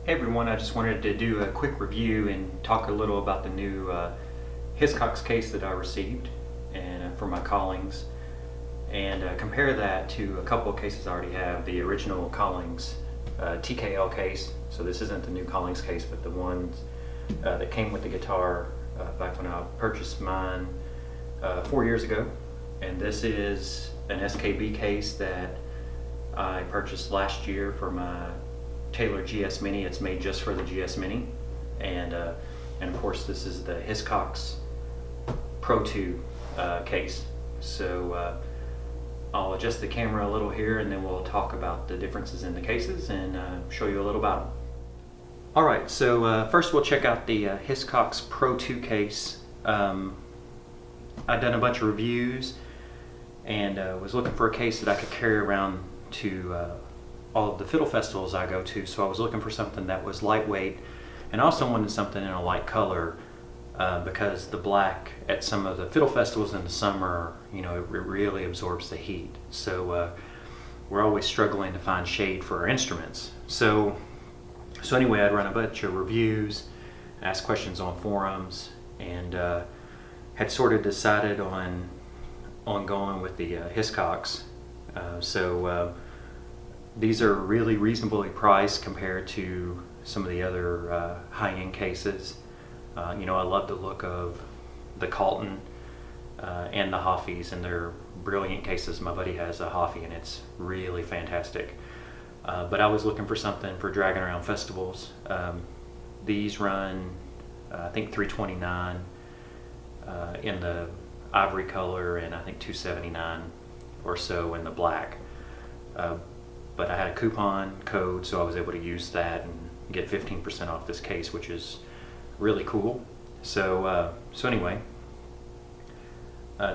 Hey everyone, I just wanted to do a quick review and talk a little about the new Hiscox case that I received and for my Collings, and compare that to a couple of cases I already have. The original Collings TKL case, so this isn't the new Collings case, but the ones that came with the guitar back when I purchased mine 4 years ago. And this is an SKB case that I purchased last year for my Untitled GS Mini. It's made just for the GS Mini, and of course this is the Hiscox Pro II case. So I'll adjust the camera a little here, and then we'll talk about the differences in the cases and show you a little about them. Alright, so first we'll check out the Hiscox Pro II case. I've done a bunch of reviews and was looking for a case that I could carry around to all of the fiddle festivals I go to, so I was looking for something that was lightweight, and also wanted something in a light color because the black at some of the fiddle festivals in the summer, you know, it really absorbs the heat. So we're always struggling to find shade for our instruments. So anyway, I'd run a bunch of reviews, asked questions on forums, and had sort of decided on going with the Hiscox. These are really reasonably priced compared to some of the other high-end cases. You know, I love the look of the Colton and the Hoffies, and they're brilliant cases. My buddy has a Hoffie and it's really fantastic. But I was looking for something for dragging around festivals. These run, I think, $329 in the ivory color, and I think $279 or so in the black. But I had a coupon code, so I was able to use that and get 15% off this case, which is really cool. So anyway,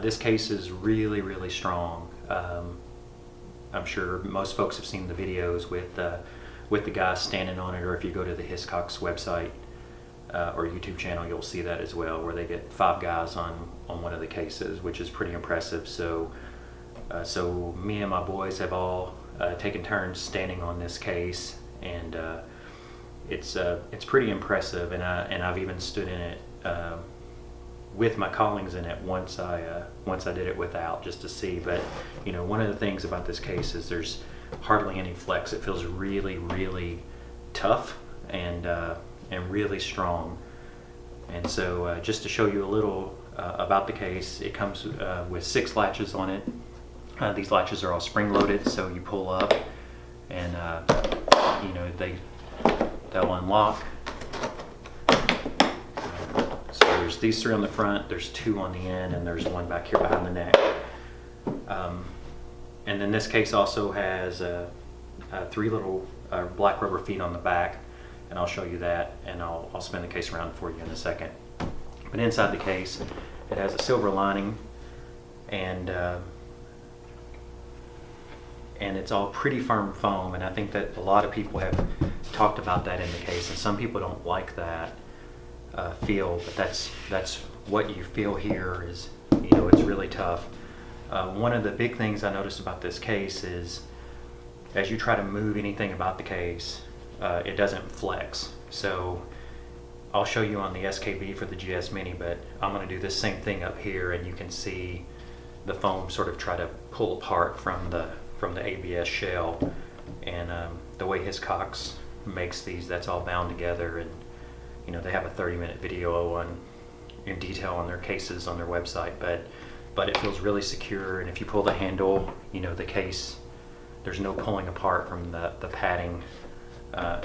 this case is really strong. I'm sure most folks have seen the videos with the guys standing on it, or if you go to the Hiscox website or YouTube channel, you'll see that as well, where they get 5 guys on one of the cases, which is pretty impressive. So me and my boys have all taken turns standing on this case, and it's pretty impressive. And I've even stood in it with my Collings in it once I did it without, just to see. But you know, one of the things about this case is there's hardly any flex. It feels really tough and really strong. And so just to show you a little about the case, it comes with 6 latches on it. These latches are all spring-loaded, so you pull up, and you know, they'll unlock. So there's these 3 on the front, there's 2 on the end, and there's 1 back here behind the neck. And then this case also has 3 little black rubber feet on the back, and I'll show you that, and I'll spin the case around for you in a second. But inside the case, it has a silver lining, and it's all pretty firm foam, and I think that a lot of people have talked about that in the case, and some people don't like that feel, but that's what you feel here. Is, you know, it's really tough. One of the big things I noticed about this case is, as you try to move anything about the case, it doesn't flex. So I'll show you on the SKB for the GS Mini, but I'm going to do this same thing up here, and you can see the foam sort of try to pull apart from the ABS shell. And the way Hiscox makes these, that's all bound together. And you know, they have a 30-minute video in detail on their cases on their website, but it feels really secure. And if you pull the handle, you know, the case, there's no pulling apart from the padding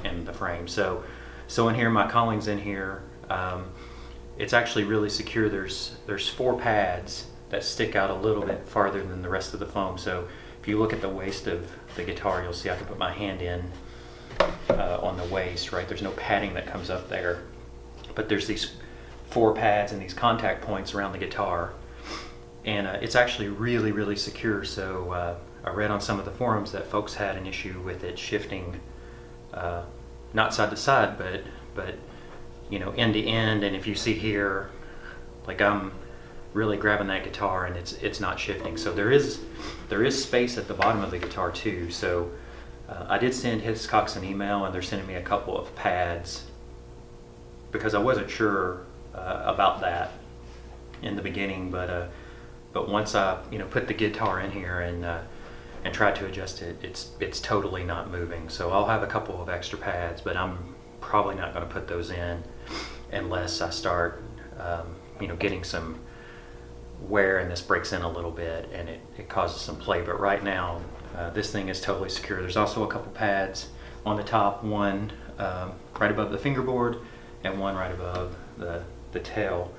in the frame. So in here, my Collings in here, it's actually really secure. There's 4 pads that stick out a little bit farther than the rest of the foam. So if you look at the waist of the guitar, you'll see I can put my hand in on the waist, right? There's no padding that comes up there, but there's these 4 pads and these contact points around the guitar, and it's actually really secure. So I read on some of the forums that folks had an issue with it shifting, not side to side, but you know, end to end. And if you see here, like, I'm really grabbing that guitar and it's not shifting. So there is space at the bottom of the guitar too. So I did send Hiscox an email, and they're sending me a couple of pads because I wasn't sure about that in the beginning, but once I put the guitar in here and tried to adjust it, it's totally not moving. So I'll have a couple of extra pads, but I'm probably not going to put those in unless I start getting some wear and this breaks in a little bit and it causes some play. But right now this thing is totally secure. There's also a couple pads on the top, one right above the fingerboard and one right above the tail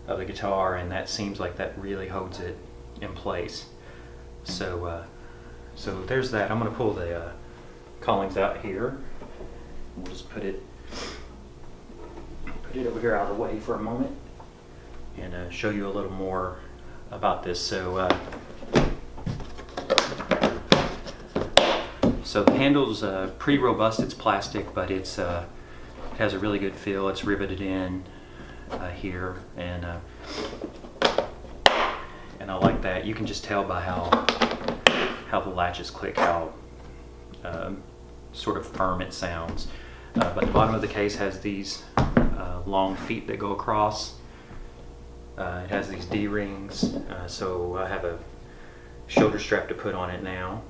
of the guitar, and that seems like that really holds it in place. So there's that. I'm going to pull the Collings out here. We'll just put it over here out of the way for a moment and show you a little more about this. So the handle's pretty robust. It's plastic, but it has a really good feel. It's riveted in here, and I like that. You can just tell by how the latches click, how sort of firm it sounds. But the bottom of the case has these long feet that go across. It has these D-rings, so I have a shoulder strap to put on it now.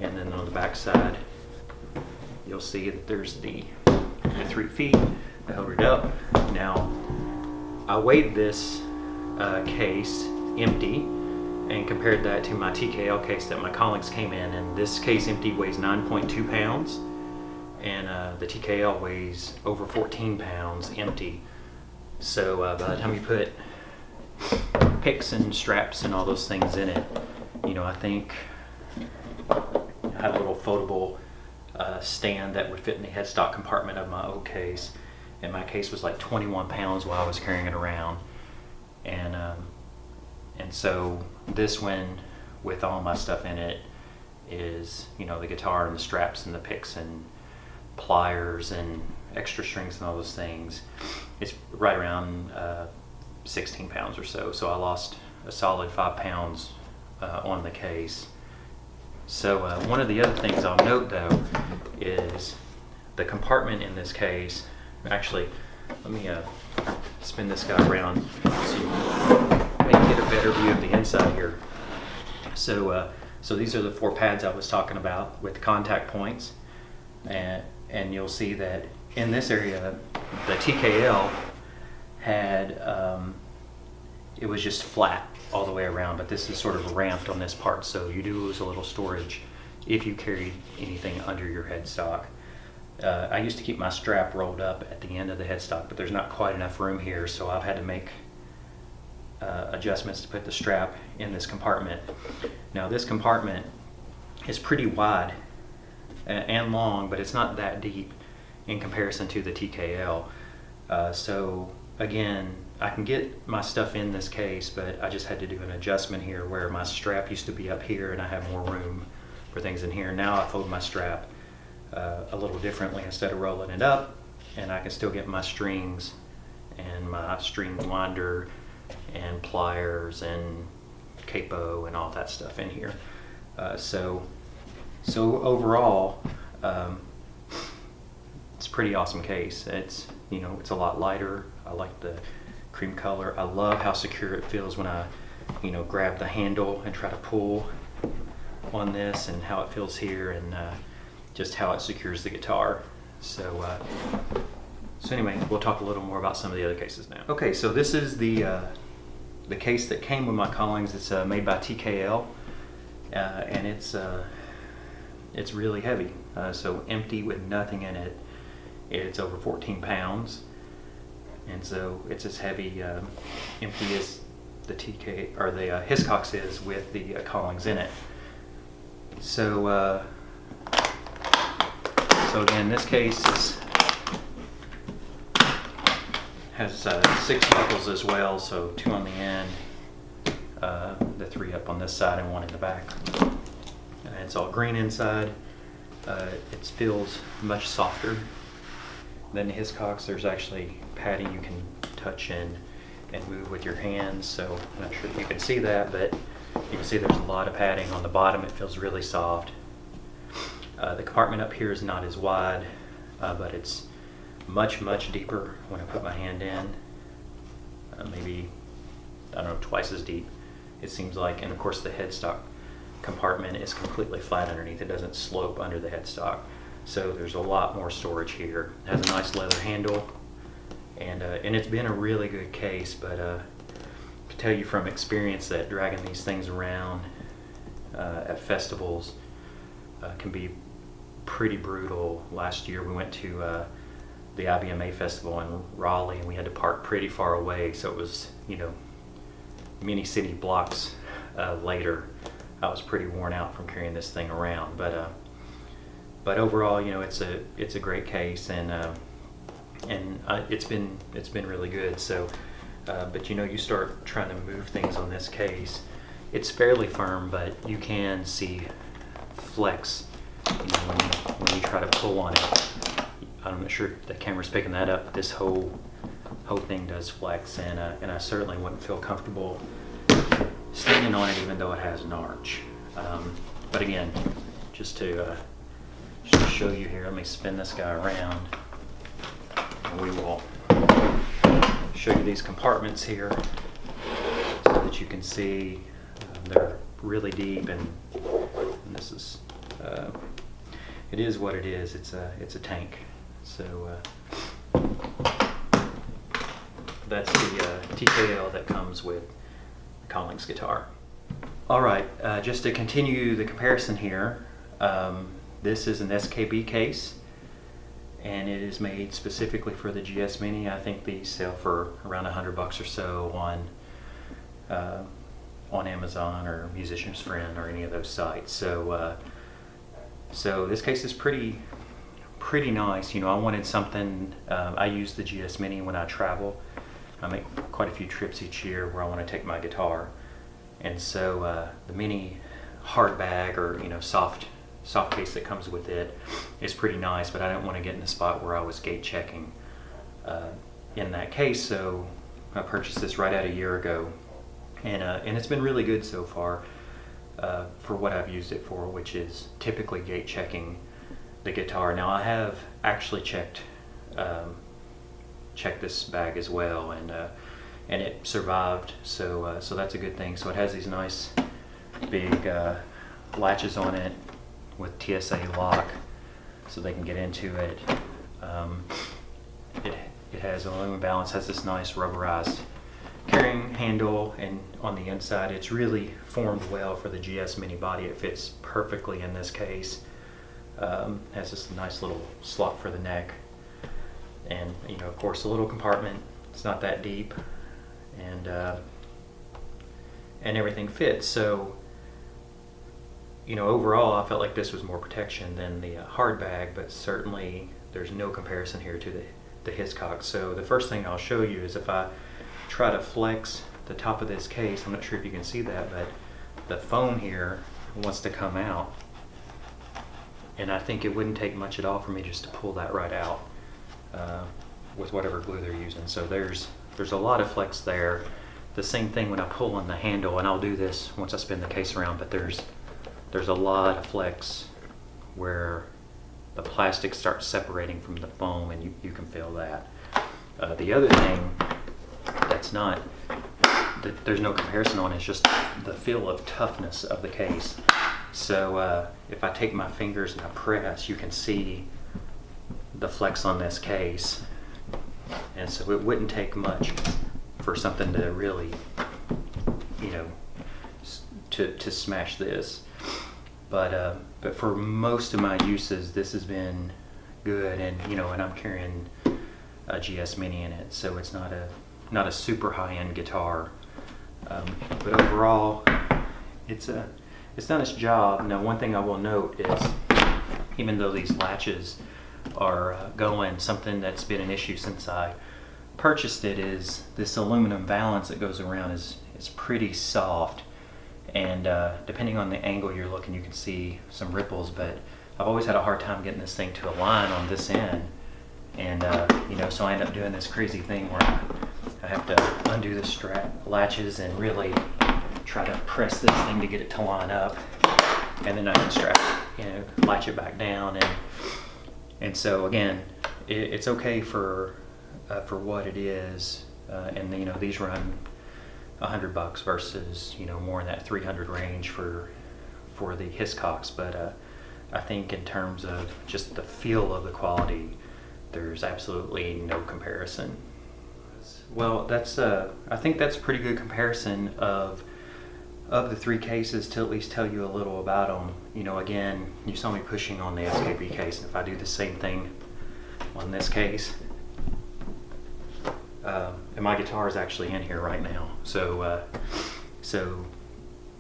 And then on the back side, you'll see that there's the 3 feet that hold it up. Now, I weighed this case empty and compared that to my TKL case that my Collings came in, and this case empty weighs 9.2 pounds, and the TKL weighs over 14 pounds empty. So by the time you put picks and straps and all those things in it, I think I had a little foldable stand that would fit in the headstock compartment of my old case, and my case was like 21 pounds while I was carrying it around, and so this one with all my stuff in it is the guitar and the straps and the picks and pliers and extra strings and all those things. It's right around 16 pounds or so. So I lost a solid 5 pounds on the case. So one of the other things I'll note though is the compartment in this case. Actually, let me spin this guy around so you may get a better view of the inside here. So these are the 4 pads I was talking about with the contact points, and you'll see that in this area the TKL had it was just flat all the way around, but this is sort of ramped on this part, so you do lose a little storage if you carried anything under your headstock. I used to keep my strap rolled up at the end of the headstock, but there's not quite enough room here, so I've had to make adjustments to put the strap in this compartment. Now this compartment is pretty wide and long, but it's not that deep in comparison to the TKL. So again, I can get my stuff in this case, but I just had to do an adjustment here where my strap used to be up here and I have more room for things in here. Now I fold my strap a little differently instead of rolling it up, and I can still get my strings and my string winder and pliers and capo and all that stuff in here. So overall, it's a pretty awesome case. It's it's a lot lighter. I like the cream color. I love how secure it feels when I grab the handle and try to pull on this, and how it feels here, and just how it secures the guitar. So anyway, we'll talk a little more about some of the other cases now. Okay, so this is the case that came with my Collings. It's made by TKL, and it's really heavy. So empty with nothing in it, it's over 14 pounds, and so it's as heavy empty as the Hiscox is with the Collings in it. So again, this case has 6 buckles as well, so 2 on the end, the 3 up on this side and 1 in the back. And it's all green inside. It feels much softer than the Hiscox. There's actually padding you can touch and move with your hands, so I'm not sure if you can see that, but you can see there's a lot of padding on the bottom. It feels really soft. The compartment up here is not as wide, but it's much deeper when I put my hand in. Maybe, I don't know, twice as deep, it seems like. And of course the headstock compartment is completely flat underneath. It doesn't slope under the headstock. So there's a lot more storage here. It has a nice leather handle, and it's been a really good case, but I can tell you from experience that dragging these things around at festivals can be pretty brutal. Last year we went to the IBMA festival in Raleigh, and we had to park pretty far away, so it was, you know, many city blocks later. I was pretty worn out from carrying this thing around, but overall, you know, it's a great case, and it's been really good. So, but you know, you start trying to move things on this case, it's fairly firm, but you can see flex, you know, when you try to pull on it. I'm not sure if the camera's picking that up. This whole thing does flex, and I certainly wouldn't feel comfortable standing on it, even though it has an arch. But again, just to show you here, let me spin this guy around, and we will show you these compartments here so that you can see they're really deep, and this is it is what it is. It's a tank. So that's the TKL that comes with the Collings guitar. All right, just to continue the comparison here, this is an SKB case, and it is made specifically for the GS Mini. I think these sell for around $100 or so on Amazon or Musician's Friend or any of those sites. So this case is pretty nice. You know, I wanted something. I use the GS Mini when I travel. I make quite a few trips each year where I want to take my guitar, and so the Mini hard bag, or you know, soft case that comes with it, is pretty nice. But I didn't want to get in the spot where I was gate checking in that case, so I purchased this right out a year ago, and it's been really good so far for what I've used it for, which is typically gate checking the guitar. Now I have actually checked this bag as well, and it survived, so that's a good thing. So it has these nice big latches on it with TSA lock, so they can get into it. It has aluminum balance, has this nice rubberized carrying handle, and on the inside it's really formed well for the GS Mini body. It fits perfectly in this case. Has this nice little slot for the neck, and you know, of course, a little compartment. It's not that deep, and everything fits. So, you know, overall, I felt like this was more protection than the hard bag, but certainly there's no comparison here to the Hiscox. So the first thing I'll show you is if I try to flex the top of this case. I'm not sure if you can see that, but the foam here wants to come out, and I think it wouldn't take much at all for me just to pull that right out with whatever glue they're using. So there's a lot of flex there. The same thing when I pull on the handle, and I'll do this once I spin the case around, but there's a lot of flex where the plastic starts separating from the foam, and you can feel that. The other thing that's not, that there's no comparison on, is just the feel of toughness of the case. So if I take my fingers and I press, you can see the flex on this case, and so it wouldn't take much for something to really, you know, to smash this. But for most of my uses, this has been good, and you know, and I'm carrying a GS Mini in it, so it's not a super high-end guitar. But overall, it's done its job. Now, one thing I will note is, even though these latches are going, something that's been an issue since I purchased it is this aluminum valance that goes around is pretty soft, and depending on the angle you're looking, you can see some ripples. But I've always had a hard time getting this thing to align on this end, and you know, so I end up doing this crazy thing where I have to undo the strap latches and really try to press this thing to get it to line up. and then I can strap it, latch it back down, and so again, it's okay for what it is, and these run $100 versus more in that 300 range for the Hiscox, but I think in terms of just the feel of the quality, there's absolutely no comparison. Well, I think that's a pretty good comparison of the three cases to at least tell you a little about them. Again, you saw me pushing on the SKB case, and if I do the same thing on this case, and my guitar is actually in here right now, so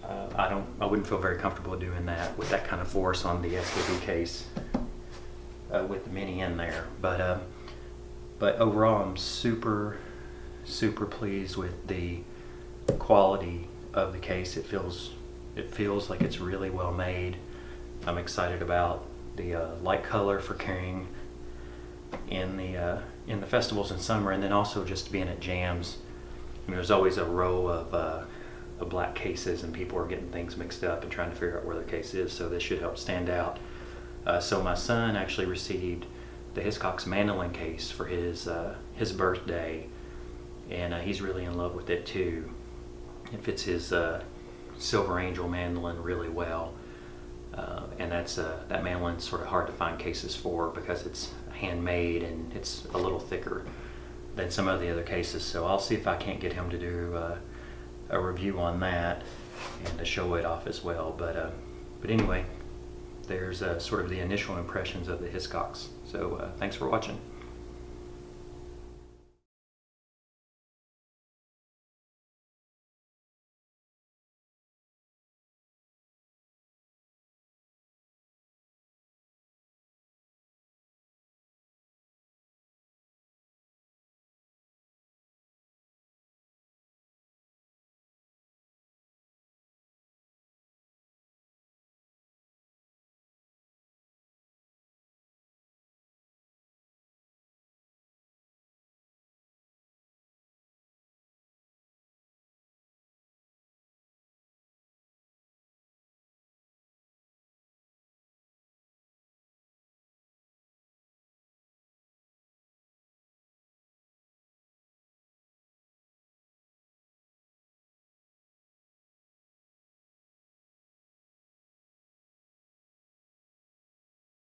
I wouldn't feel very comfortable doing that with that kind of force on the SKB case with the Mini in there. But overall, I'm super pleased with the quality of the case. It feels like it's really well made. I'm excited about the light color for carrying in the festivals in summer, and then also just being at jams. There's always a row of black cases, and people are getting things mixed up and trying to figure out where their case is, so this should help stand out. So my son actually received the Hiscox mandolin case for his birthday, and he's really in love with it too. It fits his Silver Angel mandolin really well, and that mandolin's sort of hard to find cases for because it's handmade and it's a little thicker than some of the other cases. So I'll see if I can't get him to do a review on that and to show it off as well. But anyway, there's sort of the initial impressions of the Hiscox. So thanks for watching.